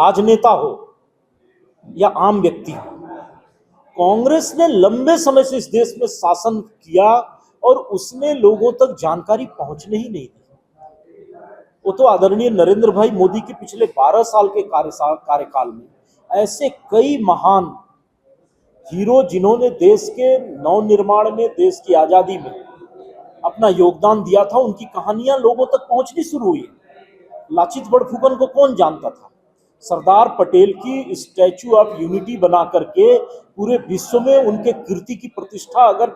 राजनेता हो या आम व्यक्ति हो, कांग्रेस ने लंबे समय से इस देश में शासन किया और उसने लोगों तक जानकारी पहुंचने ही नहीं दी। वो तो आदरणीय नरेंद्र भाई मोदी के पिछले 12 साल के कार्यकाल में ऐसे कई महान हीरो जिन्होंने देश के नवनिर्माण में, देश की आजादी में अपना योगदान दिया था, उनकी कहानियां लोगों तक पहुंचनी शुरू हुई। लाचित बड़फुकन को कौन जानता था? सरदार पटेल की स्टैचू ऑफ यूनिटी बना करके पूरे विश्व में उनके कीर्ति की प्रतिष्ठा अगर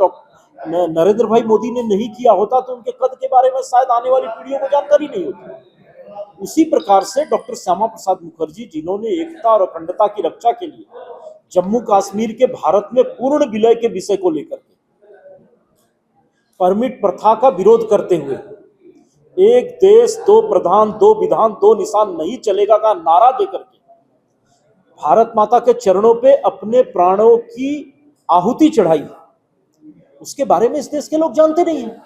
नरेंद्र भाई मोदी ने नहीं किया होता तो उनके कद के बारे में शायद आने वाली पीढ़ियों को जानकारी नहीं होती। उसी प्रकार से डॉक्टर श्यामा प्रसाद मुखर्जी, जिन्होंने एकता और अखंडता की रक्षा के लिए जम्मू कश्मीर के भारत में पूर्ण विलय के विषय को लेकर के परमिट प्रथा का विरोध करते हुए एक देश दो प्रधान दो विधान दो निशान नहीं चलेगा का नारा देकर के भारत माता के चरणों पे अपने प्राणों की आहुति चढ़ाई, उसके बारे में इस देश के लोग जानते नहीं हैं।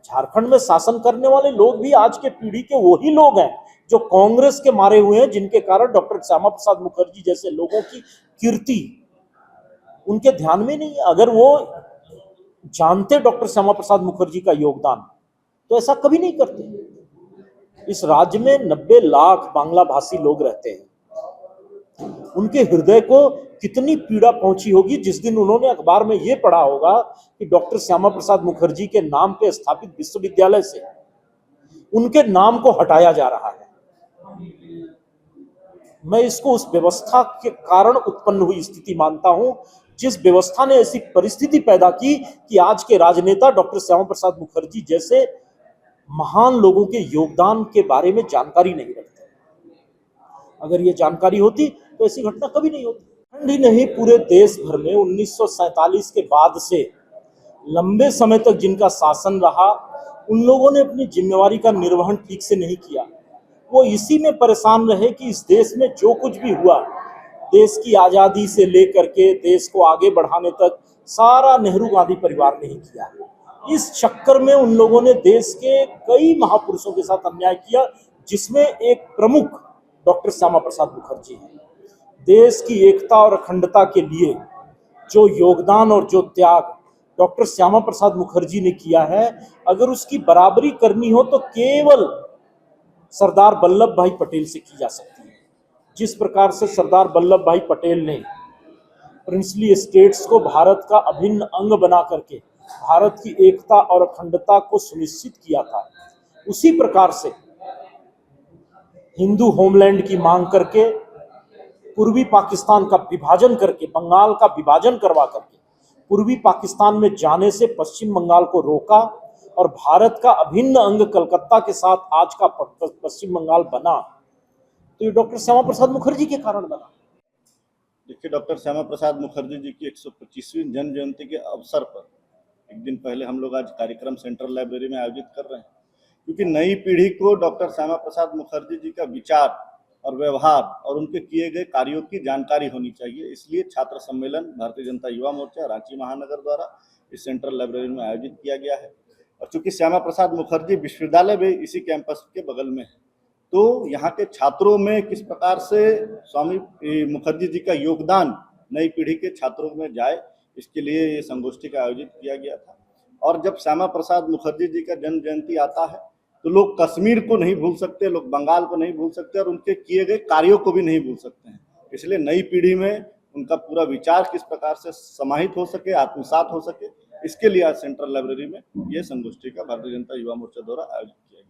झारखंड में शासन करने वाले लोग भी आज के पीढ़ी के वही लोग हैं जो कांग्रेस के मारे हुए हैं, जिनके कारण डॉक्टर श्यामा प्रसाद मुखर्जी जैसे लोगों की कीर्ति उनके ध्यान में नहीं है। अगर वो जानते डॉक्टर श्यामा प्रसाद मुखर्जी का योगदान तो ऐसा कभी नहीं करते। इस राज्य में 90 लाख बांग्ला भाषी लोग रहते हैं, उनके हृदय को कितनी पीड़ा पहुंची होगी जिस दिन उन्होंने अखबार में यह पढ़ा होगा कि डॉक्टर श्यामा प्रसाद मुखर्जी के नाम पे स्थापित विश्वविद्यालय से उनके नाम को हटाया जा रहा है। मैं इसको उस व्यवस्था के कारण उत्पन्न हुई स्थिति मानता हूं, जिस व्यवस्था ने ऐसी परिस्थिति पैदा की कि आज के राजनेता डॉक्टर श्यामा प्रसाद मुखर्जी जैसे महान लोगों के योगदान के बारे में जानकारी नहीं रखते। अगर ये जानकारी होती तो ऐसी घटना कभी नहीं होती। ही नहीं, पूरे देश भर में 1947 के बाद से लंबे समय तक जिनका शासन रहा, उन लोगों ने अपनी जिम्मेवारी का निर्वहन ठीक से नहीं किया। वो इसी में परेशान रहे कि इस देश में जो कुछ भी हुआ, देश की आजादी से लेकर के देश को आगे बढ़ाने तक सारा नेहरू गांधी परिवार ने ही किया। इस चक्कर में उन लोगों ने देश के कई महापुरुषों के साथ अन्याय किया, जिसमें एक प्रमुख डॉक्टर श्यामा प्रसाद मुखर्जी हैं। देश की एकता और अखंडता के लिए जो योगदान और जो त्याग डॉक्टर श्यामा प्रसाद मुखर्जी ने किया है, अगर उसकी बराबरी करनी हो तो केवल सरदार वल्लभ भाई पटेल से की जा सकती है। जिस प्रकार से सरदार वल्लभ भाई पटेल ने प्रिंसली स्टेट्स को भारत का अभिन्न अंग बना करके भारत की एकता और अखंडता को सुनिश्चित किया था, उसी प्रकार से हिंदू होमलैंड की मांग करके पूर्वी पाकिस्तान का विभाजन करके, बंगाल का विभाजन करवा करके पूर्वी पाकिस्तान में जाने से पश्चिम बंगाल को रोका और भारत का अभिन्न अंग कलकत्ता के साथ आज का पश्चिम बंगाल बना, तो ये डॉक्टर श्यामा प्रसाद मुखर्जी के कारण बना। देखिए, डॉक्टर श्यामा प्रसाद मुखर्जी जी की 125वीं जन्म जयंती के अवसर पर एक दिन पहले हम लोग आज कार्यक्रम सेंट्रल लाइब्रेरी में आयोजित कर रहे हैं, क्योंकि नई पीढ़ी को डॉक्टर श्यामा प्रसाद मुखर्जी जी का विचार और व्यवहार और उनके किए गए कार्यों की जानकारी होनी चाहिए। इसलिए छात्र सम्मेलन भारतीय जनता युवा मोर्चा रांची महानगर द्वारा इस सेंट्रल लाइब्रेरी में आयोजित किया गया है। और चूंकि श्यामा प्रसाद मुखर्जी विश्वविद्यालय भी इसी कैंपस के बगल में है, तो यहाँ के छात्रों में किस प्रकार से स्वामी मुखर्जी जी का योगदान नई पीढ़ी के छात्रों में जाए, इसके लिए ये संगोष्ठी का आयोजित किया गया था। और जब श्यामा प्रसाद मुखर्जी जी का जन्म जयंती आता है तो लोग कश्मीर को नहीं भूल सकते, लोग बंगाल को नहीं भूल सकते और उनके किए गए कार्यों को भी नहीं भूल सकते हैं। इसलिए नई पीढ़ी में उनका पूरा विचार किस प्रकार से समाहित हो सके, आत्मसात हो सके, इसके लिए आज सेंट्रल लाइब्रेरी में ये संगोष्ठी का भारतीय जनता युवा मोर्चा द्वारा आयोजित किया।